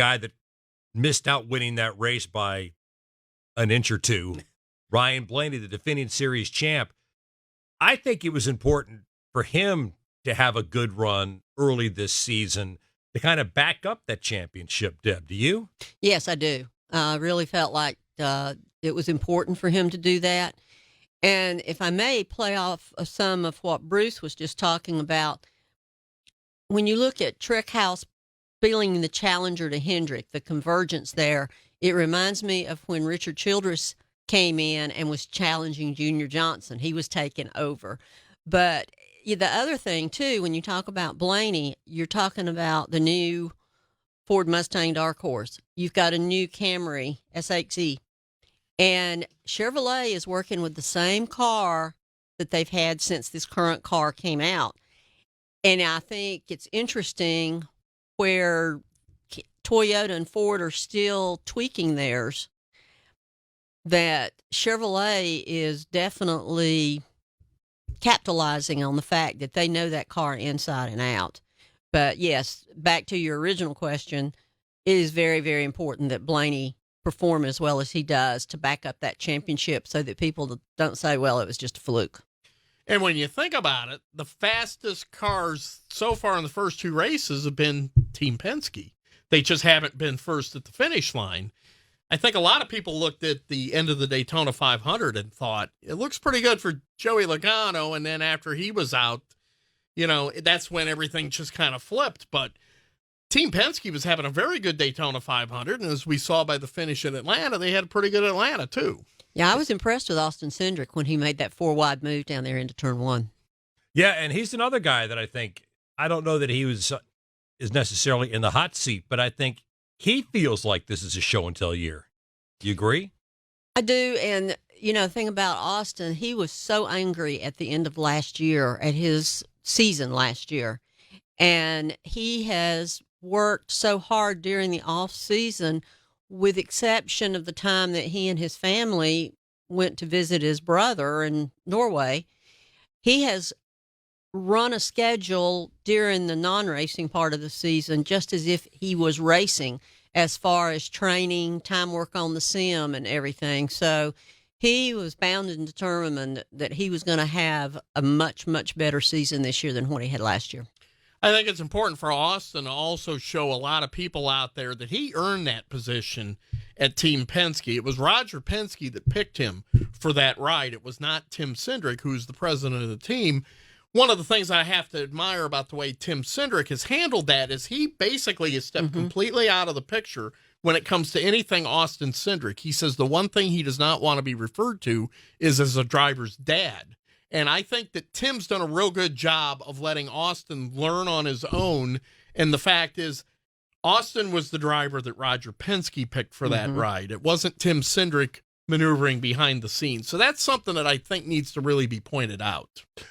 guy that missed out winning that race by an inch or two, Ryan Blaney, the defending series champ. I think it was important for him to have a good run early this season to kind of back up that championship, Deb. Do you? Yes, I do. I really felt like it was important for him to do that. And if I may play off some of what Bruce was just talking about, when you look at Trickhouse feeling the challenger to Hendrick, the convergence there, it reminds me of when Richard Childress came in and was challenging Junior Johnson. He was taking over. But the other thing, too, when you talk about Blaney, you're talking about the new Ford Mustang Dark Horse. You've got a new Camry SXE. And Chevrolet is working with the same car that they've had since this current car came out. And I think it's interesting where Toyota and Ford are still tweaking theirs, that Chevrolet is definitely capitalizing on the fact that they know that car inside and out. But yes, back to your original question, it is very, very important that Blaney perform as well as he does to back up that championship so that people don't say, well, it was just a fluke. And when you think about it, the fastest cars so far in the first two races have been Team Penske. They just haven't been first at the finish line. I think a lot of people looked at the end of the Daytona 500 and thought, it looks pretty good for Joey Logano. And then after he was out, that's when everything just kind of flipped. But Team Penske was having a very good Daytona 500. And as we saw by the finish in Atlanta, they had a pretty good Atlanta, too. Yeah, I was impressed with Austin Cindric when he made that 4-wide move down there into turn one. Yeah, and he's another guy that I don't know that he is necessarily in the hot seat, but I think he feels like this is a show and tell year. You agree? I do. And, the thing about Austin, he was so angry at the end of last year, at his season last year. And he has worked so hard during the off season, with exception of the time that he and his family went to visit his brother in Norway. He has run a schedule during the non-racing part of the season just as if he was racing, as far as training, time work on the sim and everything. So he was bound and determined that he was going to have a much, much better season this year than what he had last year. I think it's important for Austin to also show a lot of people out there that he earned that position at Team Penske. It was Roger Penske that picked him for that ride. It was not Tim Cindric, who's the president of the team. One of the things I have to admire about the way Tim Cindric has handled that is he basically has stepped completely out of the picture when it comes to anything Austin Cindric. He says the one thing he does not want to be referred to is as a driver's dad. And I think that Tim's done a real good job of letting Austin learn on his own. And the fact is, Austin was the driver that Roger Penske picked for that ride. It wasn't Tim Cindric maneuvering behind the scenes. So that's something that I think needs to really be pointed out.